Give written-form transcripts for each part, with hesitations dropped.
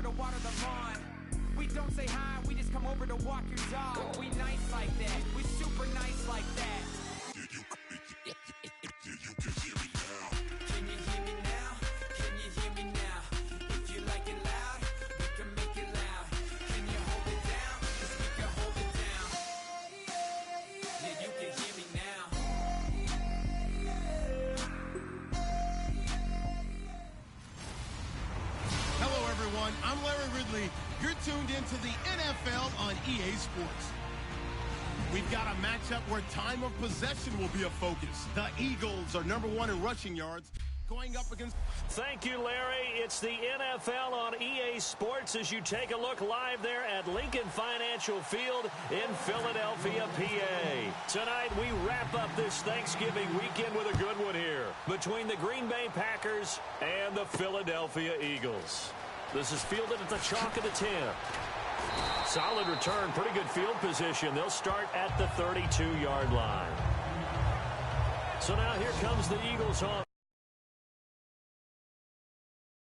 to water the lawn. We don't say hi, we just come over to walk your dog. We nice like that, we super nice like that. Can you hear me now? Can you hear me now? If you like it loud, we can make it loud. Can you hold it down? 'Cause we can hold it down. Yeah, you can hear me now. Hello, everyone. I'm Larry Ridley. You're tuned into the NFL on EA Sports. We've got a matchup where time of possession will be a focus. The Eagles are #1 in rushing yards, going up against... Thank you, Larry. It's the NFL on EA Sports as you take a look live there at Lincoln Financial Field in Philadelphia, PA. Tonight, we wrap up this Thanksgiving weekend with a good one here between the Green Bay Packers and the Philadelphia Eagles. This is fielded at the chalk of the 10. Solid return, pretty good field position. They'll start at the 32-yard line. So now here comes the Eagles on.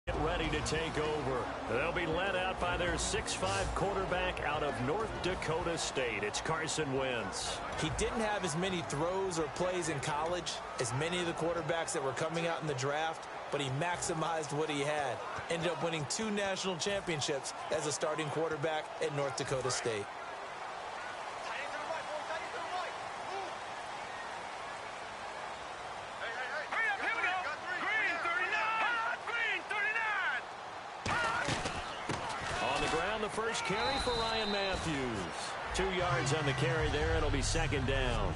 Get ready to take over. They'll be led out by their 6'5" quarterback out of North Dakota State. It's Carson Wentz. He didn't have as many throws or plays in college as many of the quarterbacks that were coming out in the draft, but he maximized what he had. Ended up winning 2 national championships as a starting quarterback at North Dakota State. First carry for Ryan Matthews. 2 yards on the carry there. It'll be second down.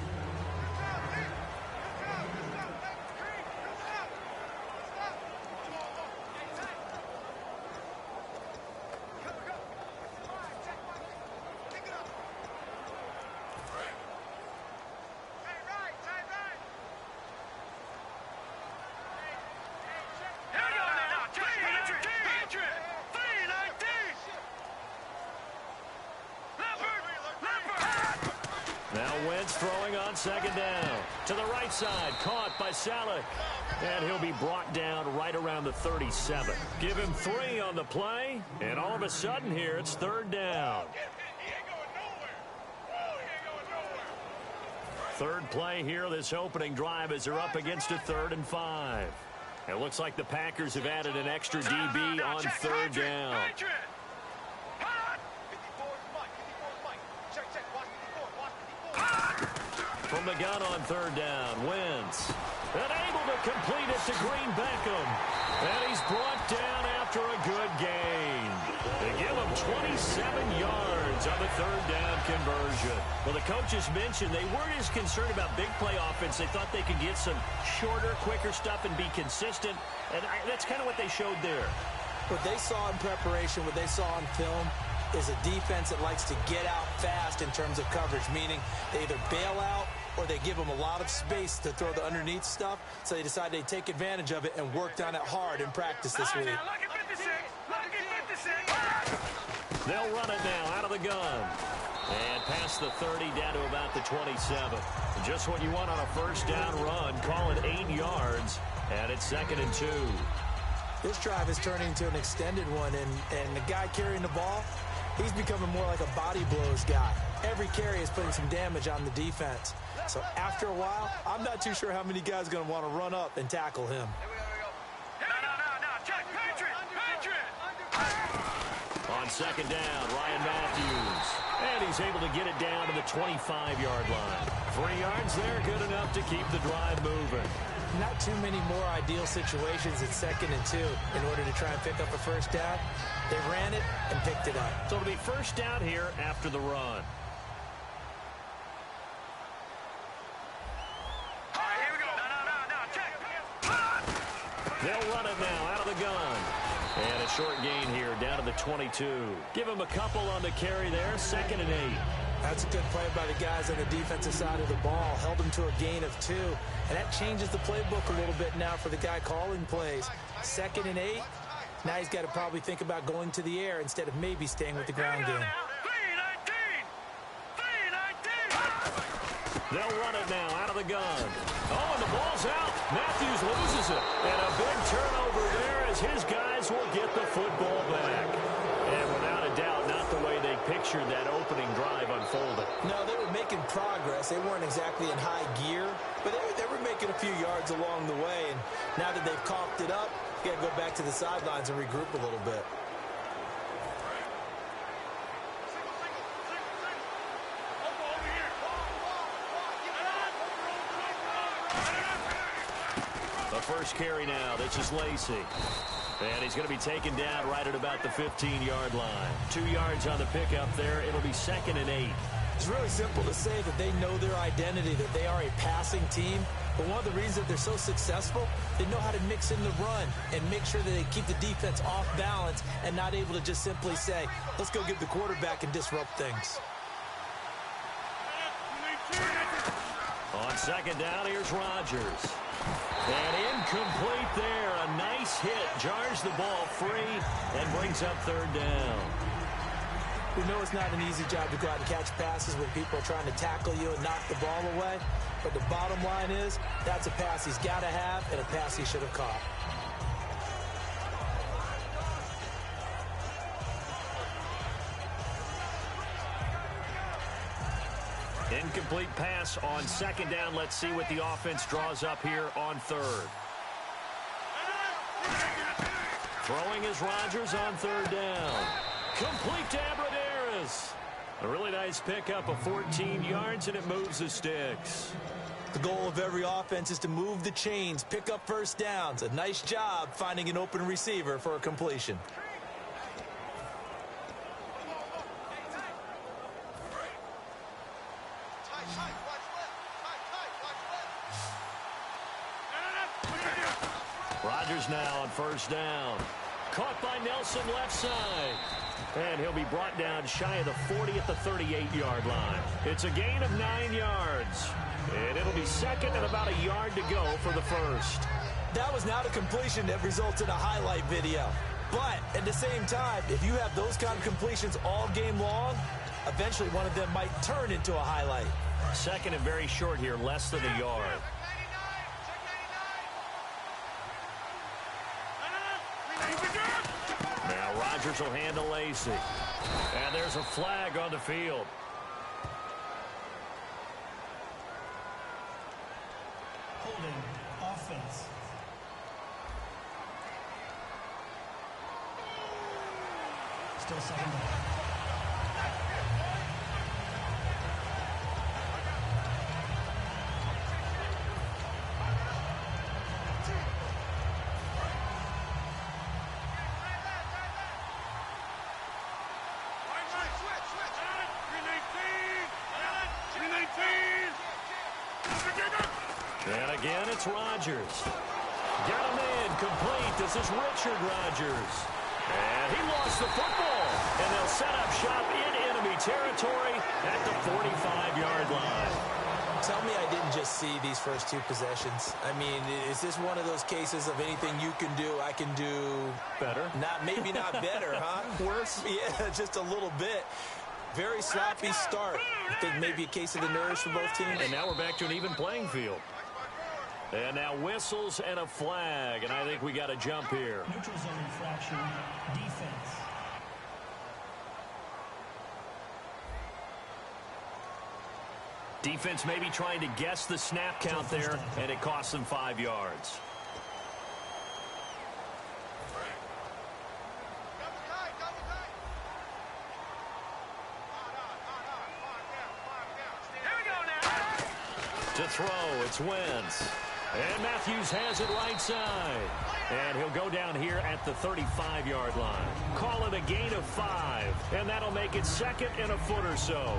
Throwing on second down. To the right side. Caught by Saleh. And he'll be brought down right around the 37. Give him 3 on the play. And all of a sudden here, it's third down. Third play here, this opening drive as they're up against a 3rd and 5. It looks like the Packers have added an extra DB on third down. From the gun on third down, Wentz. And able to complete it to Green Beckham. And he's brought down after a good gain. They give him 27 yards on the third down conversion. Well, the coaches mentioned they weren't as concerned about big play offense. They thought they could get some shorter, quicker stuff and be consistent. And that's kind of what they showed there. What they saw in preparation, what they saw on film, is a defense that likes to get out fast in terms of coverage, meaning they either bail out or they give them a lot of space to throw the underneath stuff, so they decide they take advantage of it and worked on it hard in practice this week. They'll run it now out of the gun. And past the 30 down to about the 27. Just what you want on a first down run. Call it 8 yards, and it's 2nd and 2. This drive is turning into an extended one, and the guy carrying the ball, he's becoming more like a body blows guy. Every carry is putting some damage on the defense. So after a while, I'm not too sure how many guys are going to want to run up and tackle him. On second down, Ryan Matthews. And he's able to get it down to the 25-yard line. 3 yards there, good enough to keep the drive moving. Not too many more ideal situations at 2nd and 2 in order to try and pick up a first down. They ran it and picked it up. So it'll be first down here after the run. All right, here we go. No, check. They'll run it now out of the gun. And a short gain here down to the 22. Give him a couple on the carry there, 2nd and 8. That's a good play by the guys on the defensive side of the ball. Held them to a gain of 2. And that changes the playbook a little bit now for the guy calling plays. 2nd and 8. Now he's got to probably think about going to the air instead of maybe staying with the ground game. They'll run it now out of the gun. Oh, and the ball's out. Matthews loses it. And a big turnover there as his guys will get the football back. pictured that opening drive unfolding. No, they were making progress. They weren't exactly in high gear, but they were making a few yards along the way. And now that they've coughed it up, you got to go back to the sidelines and regroup a little bit. The first carry now. This is Lacy. And he's going to be taken down right at about the 15-yard line. 2 yards on the pickup there. It'll be 2nd and 8. It's really simple to say that they know their identity, that they are a passing team. But one of the reasons that they're so successful, they know how to mix in the run and make sure that they keep the defense off balance and not able to just simply say, let's go get the quarterback and disrupt things. On 2nd down, here's Rodgers. And incomplete there. A nice hit. Jars the ball free and brings up 3rd down. We know it's not an easy job to go out and catch passes when people are trying to tackle you and knock the ball away. But the bottom line is, that's a pass he's got to have and a pass he should have caught. Incomplete pass on 2nd down. Let's see what the offense draws up here on 3rd. Throwing is Rodgers on 3rd down. Complete to Abradaris. A really nice pickup of 14 yards, and it moves the sticks. The goal of every offense is to move the chains, pick up first downs. A nice job finding an open receiver for a completion. Rodgers now on 1st down. Caught by Nelson left side. And he'll be brought down shy of the 40 at the 38-yard line. It's a gain of 9 yards. And it'll be 2nd and about a yard to go for the 1st. That was not a completion that results in a highlight video. But at the same time, if you have those kind of completions all game long, eventually one of them might turn into a highlight. 2nd and very short here, less than a yard. Now Rodgers will handle Lacy. And there's a flag on the field. Holding offense. Still 2nd down. And again, it's Rodgers. Got him in, complete. This is Richard Rodgers. And he lost the football. And they'll set up shop in enemy territory at the 45-yard line. Tell me I didn't just see these first 2 possessions. I mean, is this one of those cases of anything you can do, I can do better? Maybe not better, huh? Worse? Yeah, just a little bit. Very sloppy start. I think maybe a case of the nerves for both teams. And now we're back to an even playing field. And now whistles and a flag, and I think we got a jump here. Neutral zone infraction, defense. Defense maybe trying to guess the snap count there, and it costs them 5 yards. To throw, it's Wentz. And Matthews has it right side. And he'll go down here at the 35-yard line. Call it a gain of 5. And that'll make it 2nd and a foot or so.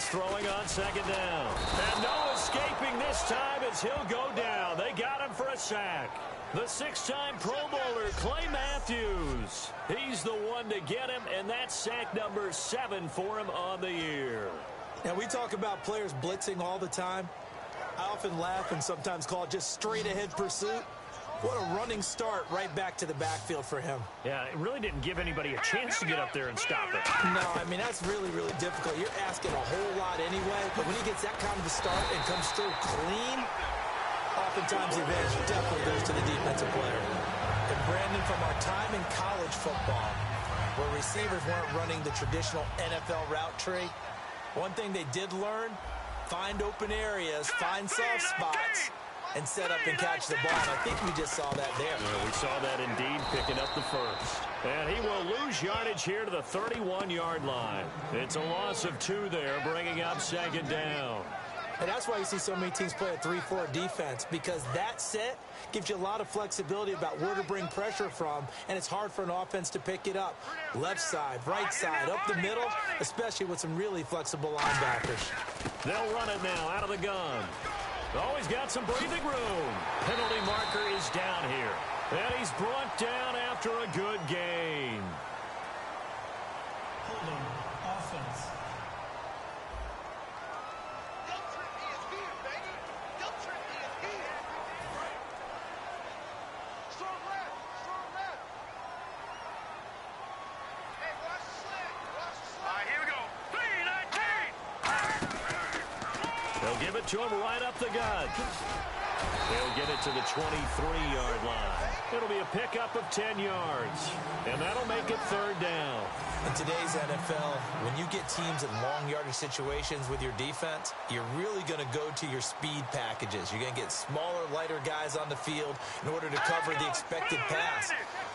Throwing on 2nd down. And no escaping this time as he'll go down. They got him for a sack. The 6-time Pro Bowler, Clay Matthews. He's the one to get him, and that's sack number 7 for him on the year. Now, we talk about players blitzing all the time. I often laugh and sometimes call it just straight-ahead pursuit. What a running start right back to the backfield for him. Yeah, it really didn't give anybody a chance to get up there and stop it. No, I mean, that's really, really difficult. You're asking a whole lot anyway, but when he gets that kind of a start and comes through clean, oftentimes the advantage definitely goes to the defensive player. And Brandon, from our time in college football, where receivers weren't running the traditional NFL route tree, one thing they did learn, find open areas, find soft spots, and set up and catch the ball. And I think we just saw that there. Yeah, we saw that indeed, picking up the first. And he will lose yardage here to the 31-yard line. It's a loss of 2 there, bringing up second down. And that's why you see so many teams play a 3-4 defense, because that set gives you a lot of flexibility about where to bring pressure from, and it's hard for an offense to pick it up. Left side, right side, up the middle, especially with some really flexible linebackers. They'll run it now out of the gun. Always got some breathing room. Penalty marker is down here. And he's brought down after a good gain. Holding offense. They'll give it to him right up the gut. They'll get it to the 23-yard line. It'll be a pickup of 10 yards. And that'll make it third down. In today's NFL, when you get teams in long yardage situations with your defense, you're really going to go to your speed packages. You're going to get smaller, lighter guys on the field in order to cover the expected pass.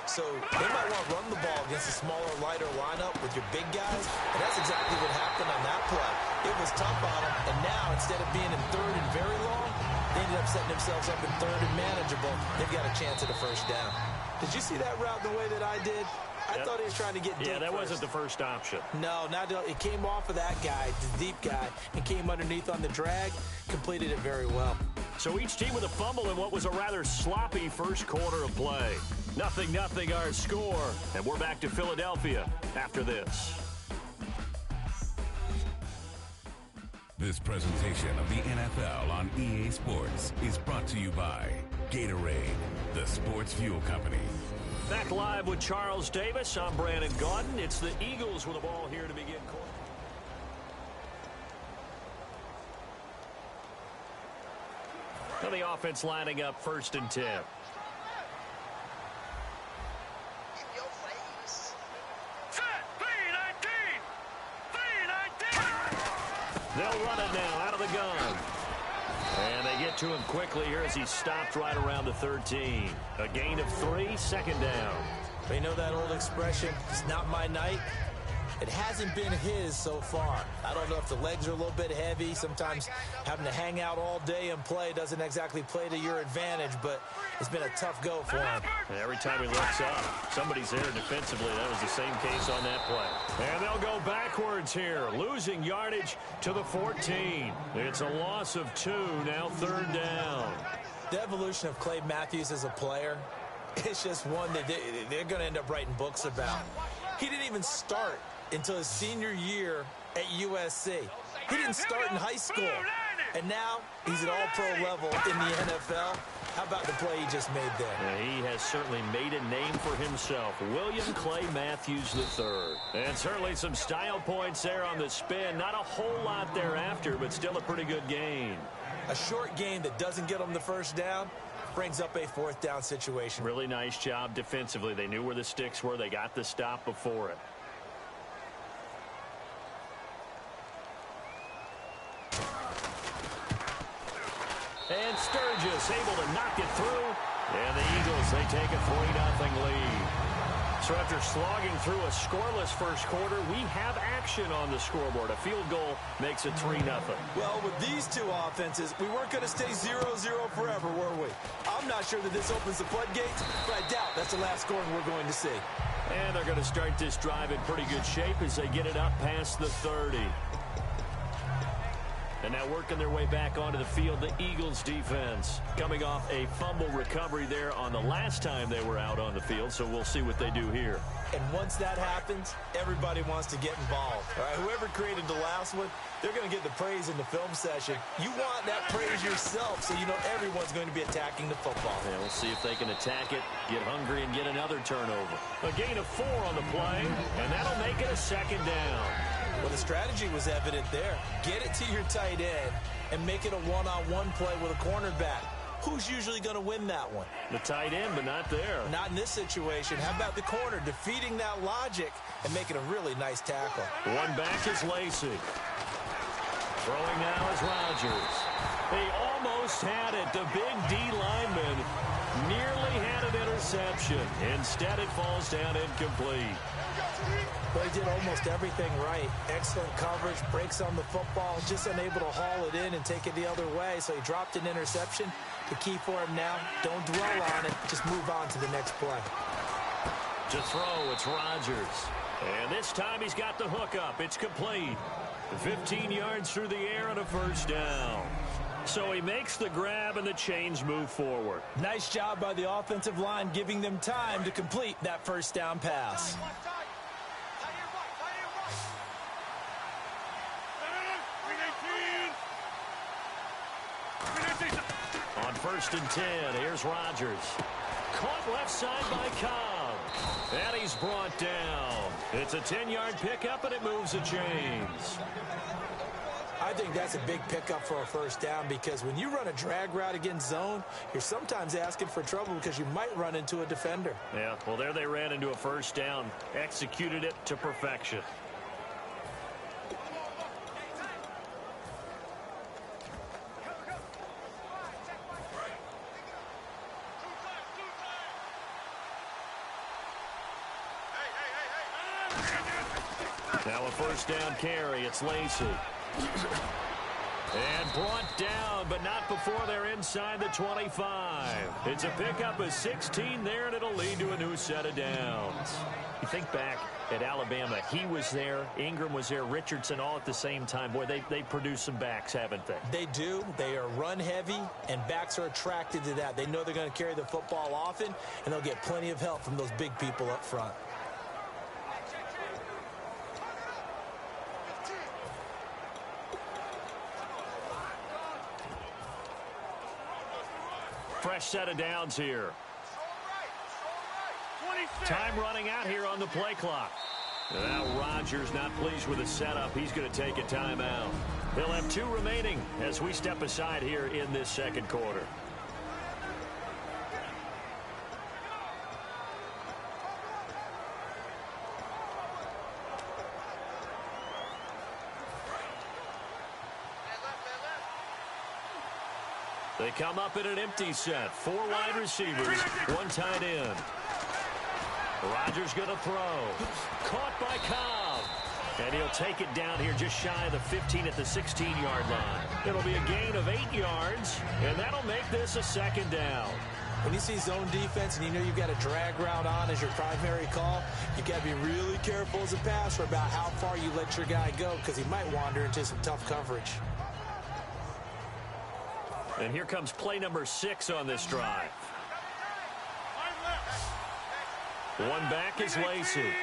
So they might want to run the ball against a smaller, lighter lineup with your big guys. And that's exactly what happened on that play. It was tough on them. And now, instead of being in third and very long, they ended up setting themselves up in third and manageable. They've got a chance at a first down. Did you see that route the way that I did? I thought he was trying to get deep. Yeah, that first. wasn't the first option. No, it came off of that guy, the deep guy, and came underneath on the drag, completed it very well. So each team with a fumble in what was a rather sloppy first quarter of play. 0-0 our score, and we're back to Philadelphia after this. This presentation of the NFL on EA Sports is brought to you by Gatorade, the sports fuel company. Back live with Charles Davis. I'm Brandon Gaudin. It's the Eagles with the ball here to begin. Now the offense lining up 1st and 10. They'll run it now out of the gun. And they get to him quickly here as he stopped right around the 13. A gain of 3, second down. You know that old expression, it's not my night? It hasn't been his so far. I don't know if the legs are a little bit heavy. Sometimes having to hang out all day and play doesn't exactly play to your advantage, but it's been a tough go for him. And every time he looks up, somebody's there defensively. That was the same case on that play. And they'll go backwards here, losing yardage to the 14. It's a loss of 2, now third down. The evolution of Clay Matthews as a player, it's just one that they're going to end up writing books about. He didn't even start until his senior year at USC. He didn't start in high school. And now he's at all-pro level in the NFL. How about the play he just made there? Yeah, he has certainly made a name for himself. William Clay Matthews III. And certainly some style points there on the spin. Not a whole lot thereafter, but still a pretty good gain. A short gain that doesn't get him the first down brings up a 4th down situation. Really nice job defensively. They knew where the sticks were. They got the stop before it. And Sturgis able to knock it through. And the Eagles, they take a 3-0 lead. So after slogging through a scoreless first quarter, we have action on the scoreboard. A field goal makes it 3-0. Well, with these two offenses, we weren't going to stay 0-0 forever, were we? I'm not sure that this opens the floodgates, but I doubt that's the last scoring we're going to see. And they're going to start this drive in pretty good shape as they get it up past the 30. And now working their way back onto the field, the Eagles defense coming off a fumble recovery there on the last time they were out on the field, so we'll see what they do here. And once that happens, everybody wants to get involved. All right, whoever created the last one, they're going to get the praise in the film session. You want that praise yourself, so you know everyone's going to be attacking the football. Yeah, we'll see if they can attack it, get hungry, and get another turnover. A gain of 4 on the play, and that'll make it a second down. Well, the strategy was evident there. Get it to your tight end and make it a one-on-one play with a cornerback. Who's usually going to win that one? The tight end, but not there. Not in this situation. How about the corner defeating that logic and making a really nice tackle? One back is Lacey. Throwing now is Rodgers. They almost had it. The big D lineman nearly had an interception. Instead, it falls down incomplete. But he did almost everything right. Excellent coverage, breaks on the football, just unable to haul it in and take it the other way. So he dropped an interception. The key for him now, don't dwell on it. Just move on to the next play. To throw, it's Rodgers. And this time he's got the hook up. It's complete. 15 yards through the air and a first down. So he makes the grab and the chains move forward. Nice job by the offensive line giving them time to complete that first down pass. On 1st and 10, here's Rodgers. Caught left side by Cobb. And he's brought down. It's a 10-yard pickup, and it moves the chains. I think that's a big pickup for a first down because when you run a drag route against zone, you're sometimes asking for trouble because you might run into a defender. Yeah, well, there they ran into a first down. Executed it to perfection. Now a first down carry. It's Lacey. And brought down, but not before they're inside the 25. It's a pickup of 16 there, and it'll lead to a new set of downs. You think back at Alabama, he was there, Ingram was there, Richardson all at the same time. Boy, they produced some backs, haven't they? They do. They are run heavy, and backs are attracted to that. They know they're going to carry the football often, and they'll get plenty of help from those big people up front. Fresh set of downs here. Time running out here on the play clock. Now Rodgers not pleased with the setup. He's going to take a timeout. He'll have 2 remaining as we step aside here in this second quarter. They come up in an empty set. 4 wide receivers, 1 tight end. Rodgers going to throw. Caught by Cobb. And he'll take it down here just shy of the 15 at the 16-yard line. It'll be a gain of 8 yards, and that'll make this a second down. When you see zone defense and you know you've got a drag route on as your primary call, you've got to be really careful as a passer about how far you let your guy go because he might wander into some tough coverage. And here comes play number 6 on this drive. One back is Lacey.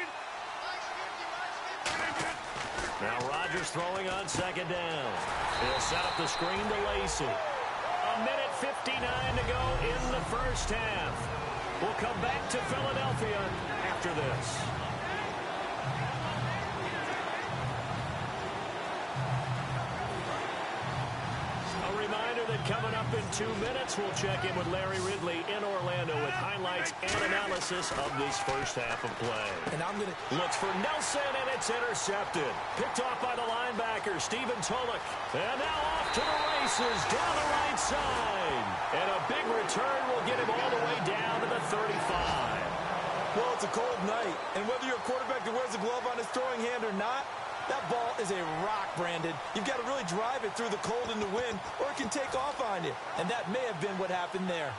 Now Rodgers throwing on second down. He'll set up the screen to Lacey. 1:59 to go in the first half. We'll come back to Philadelphia after this. Coming up in 2 minutes, we'll check in with Larry Ridley in Orlando with highlights and analysis of this first half of play. And I'm going to looks for Nelson, and it's intercepted. Picked off by the linebacker, Stephen Tulloch. And now off to the races down the right side. And a big return will get him all the way down to the 35. Well, it's a cold night, and whether you're a quarterback that wears a glove on his throwing hand or not, that ball is a rock, Brandon. You've got to really drive it through the cold and the wind, or it can take off on you. And that may have been what happened there.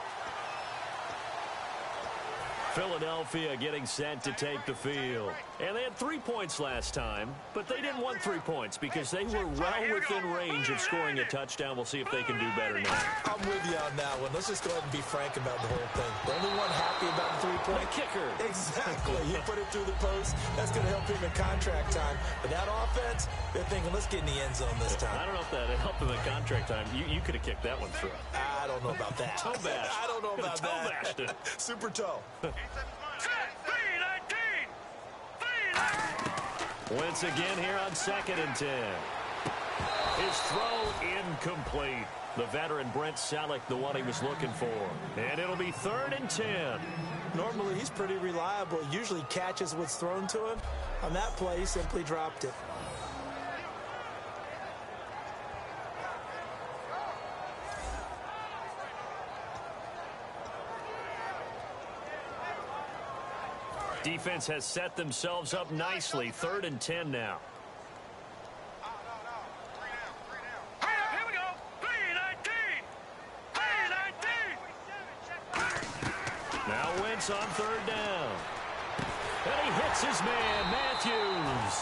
Philadelphia getting set to take the field. And they had 3 points last time, but they didn't want 3 points because they were well within range of scoring a touchdown. We'll see if they can do better now. I'm with you on that one. Let's just go ahead and be frank about the whole thing. The only one happy about the 3-point. The kicker. Exactly. You put it through the post. That's going to help him in contract time. But that offense, they're thinking, let's get in the end zone this time. I don't know if that helped him in contract time. You could have kicked that one through. I don't know about that. Toe bash. I don't know about toe that. bashed it. Super toe. Once again here on 2nd and 10. His throw incomplete. The veteran Brent Selleck, the one he was looking for. And it'll be 3rd and 10. Normally, he's pretty reliable. Usually catches what's thrown to him. On that play, he simply dropped it. Defense has set themselves up nicely. 3rd and 10 now. Here we go. 3-19. Now Wentz on 3rd down. And he hits his man, Matthews.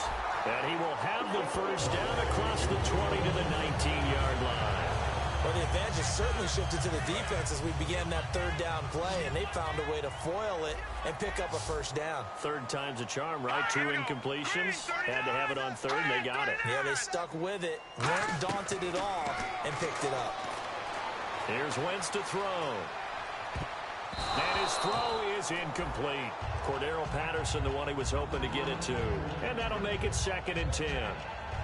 And he will have the first down across the 20 to the 19-yard line. Well, the advantage certainly shifted to the defense as we began that 3rd down play, and they found a way to foil it and pick up a first down. 3rd time's a charm, right? 2 incompletions. Had to have it on 3rd, and they got it. Yeah, they stuck with it, weren't daunted at all, and picked it up. Here's Wentz to throw. And his throw is incomplete. Cordero Patterson, the one he was hoping to get it to. And that'll make it 2nd and 10.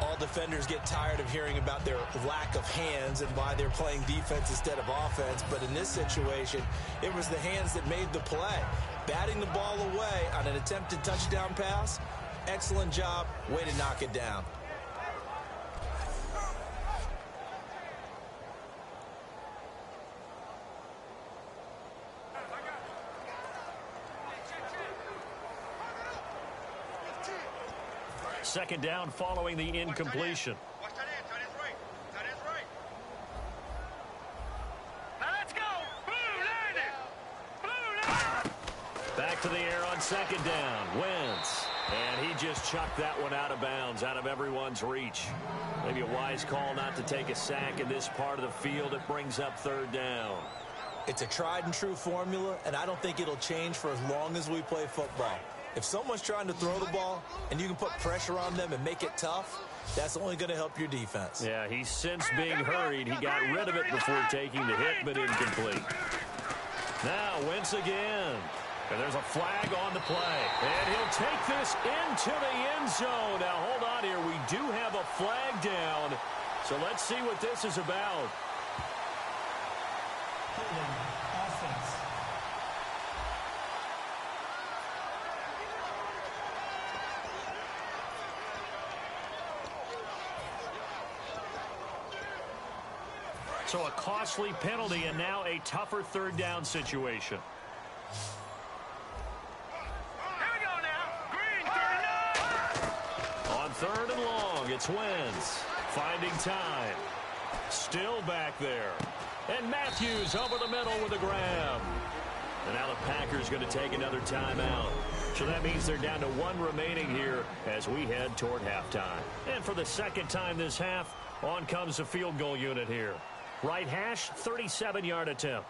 All defenders get tired of hearing about their lack of hands and why they're playing defense instead of offense. But in this situation, it was the hands that made the play. Batting the ball away on an attempted touchdown pass, excellent job. Way to knock it down. Second down following the incompletion. Watch that end. Tight end's right. Tight end's right. Now let's go. Blue 90. Back to the air on 2nd down. Wentz. And he just chucked that one out of bounds, out of everyone's reach. Maybe a wise call not to take a sack in this part of the field. It brings up 3rd down. It's a tried and true formula, and I don't think it'll change for as long as we play football. If someone's trying to throw the ball and you can put pressure on them and make it tough, that's only going to help your defense. Yeah, he's since being hurried. He got rid of it before taking the hit, but incomplete. Now Wentz again. And there's a flag on the play. And he'll take this into the end zone. Now, hold on here. We do have a flag down. So let's see what this is about. Holding offense. So a costly penalty and now a tougher 3rd down situation. Here we go now. Green 39. On 3rd and long, it's Wentz. Finding time. Still back there. And Matthews over the middle with a grab. And now the Packers going to take another timeout. So that means they're down to 1 remaining here as we head toward halftime. And for the 2nd time this half, on comes the field goal unit here. Right hash, 37-yard attempt.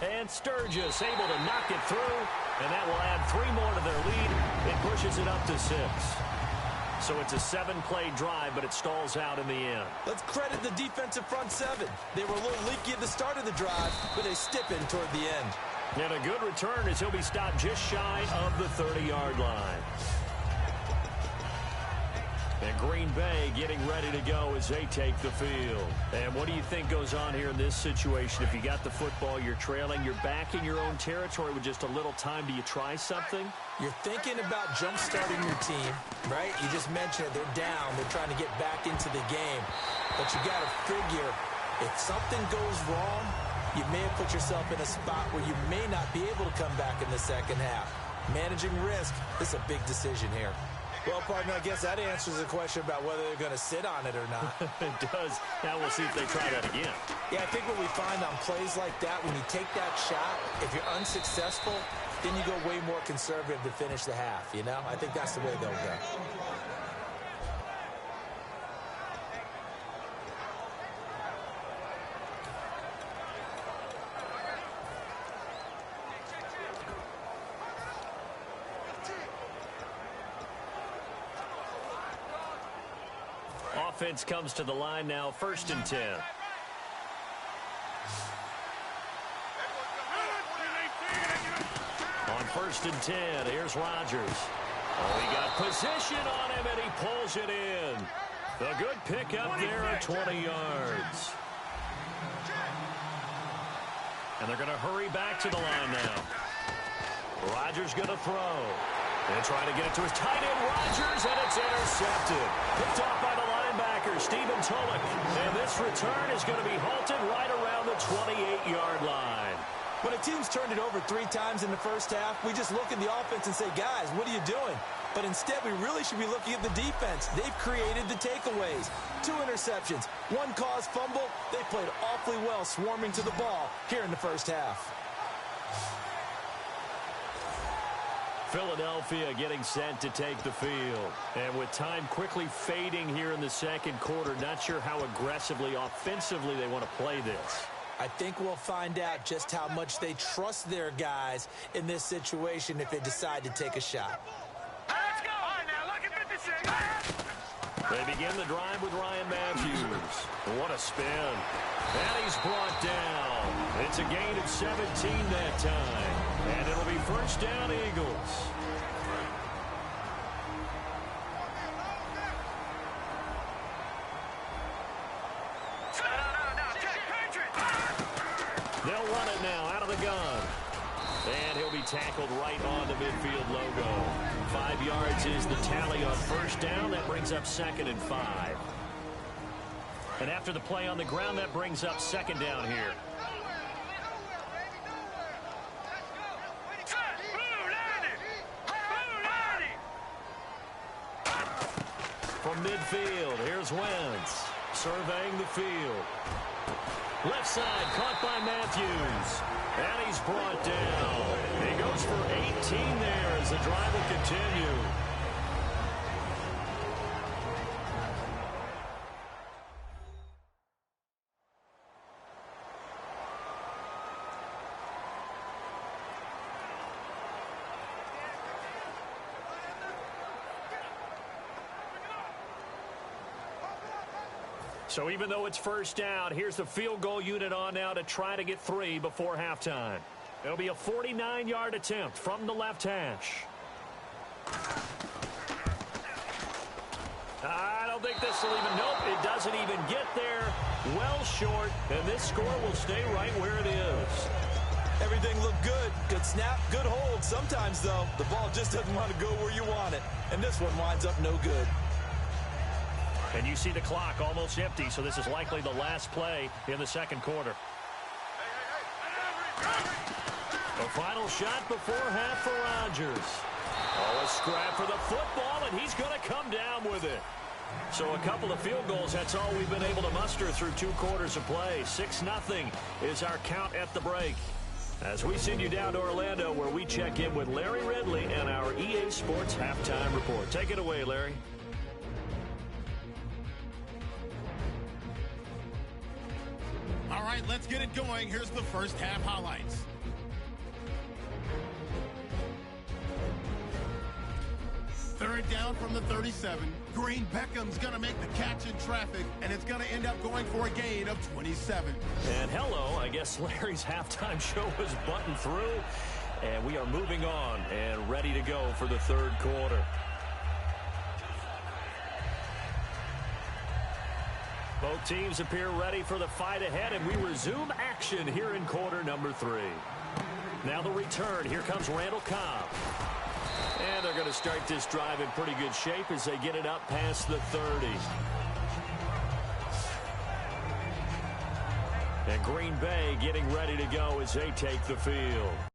And Sturgis able to knock it through, and that will add 3 more to their lead. It pushes it up to 6. So it's a 7-play drive, but it stalls out in the end. Let's credit the defensive front 7. They were a little leaky at the start of the drive, but they stiffened toward the end. And a good return as he'll be stopped just shy of the 30-yard line. And Green Bay getting ready to go as they take the field. And what do you think goes on here in this situation? If you got the football, you're trailing, you're back in your own territory with just a little time. Do you try something? You're thinking about jump-starting your team, right? You just mentioned it. They're down. They're trying to get back into the game. But you got to figure if something goes wrong, you may have put yourself in a spot where you may not be able to come back in the second half. Managing risk is a big decision here. Well, partner, I guess that answers the question about whether they're going to sit on it or not. It does. Now we'll see if they try that again. Yeah, I think what we find on plays like that, when you take that shot, if you're unsuccessful, then you go way more conservative to finish the half, you know? I think that's the way they'll go. Offense comes to the line now, 1st and 10. On 1st and 10, here's Rodgers. Oh, he got position on him, and he pulls it in. A good pickup there at 20 yards. And they're going to hurry back to the line now. Rodgers going to throw. And trying to get it to his tight end, Rodgers, and it's intercepted. Picked off by the linebacker, Stephen Tulloch. And this return is going to be halted right around the 28-yard line. When a team's turned it over 3 times in the first half, we just look at the offense and say, guys, what are you doing? But instead, we really should be looking at the defense. They've created the takeaways. 2 interceptions, 1 caused fumble. They played awfully well swarming to the ball here in the first half. Philadelphia getting set to take the field. And with time quickly fading here in the second quarter, not sure how aggressively, offensively they want to play this. I think we'll find out just how much they trust their guys in this situation if they decide to take a shot. Let's go. All right, now look at 56. They begin the drive with Ryan Matthews. What a spin. And he's brought down. It's a gain of 17 that time. And it'll be 1st down, Eagles. They'll run it now out of the gun. And he'll be tackled right on the midfield logo. 5 yards is the tally on 1st down. That brings up 2nd and 5. And after the play on the ground, that brings up 2nd down here. From midfield, here's Wentz surveying the field. Left side, caught by Matthews. And he's brought down. He goes for 18 there as the drive will continue. So even though it's 1st down, here's the field goal unit on now to try to get 3 before halftime. It'll be a 49-yard attempt from the left hash. I don't think this will even, nope, it doesn't even get there. Well short, and this score will stay right where it is. Everything looked good. Good snap, good hold. Sometimes, though, the ball just doesn't want to go where you want it. And this one winds up no good. And you see the clock almost empty, so this is likely the last play in the second quarter. The final shot before half for Rodgers. Oh, a scrap for the football, and he's going to come down with it. So a couple of field goals, that's all we've been able to muster through 2 quarters of play. 6-0 is our count at the break. As we send you down to Orlando, where we check in with Larry Ridley and our EA Sports Halftime Report. Take it away, Larry. All right, let's get it going. Here's the first half highlights. Third down from the 37. Green Beckham's going to make the catch in traffic, and it's going to end up going for a gain of 27. And hello, I guess Larry's halftime show was buttoned through, and we are moving on and ready to go for the third quarter. Both teams appear ready for the fight ahead, and we resume action here in quarter number 3. Now the return. Here comes Randall Cobb. And they're going to start this drive in pretty good shape as they get it up past the 30. And Green Bay getting ready to go as they take the field.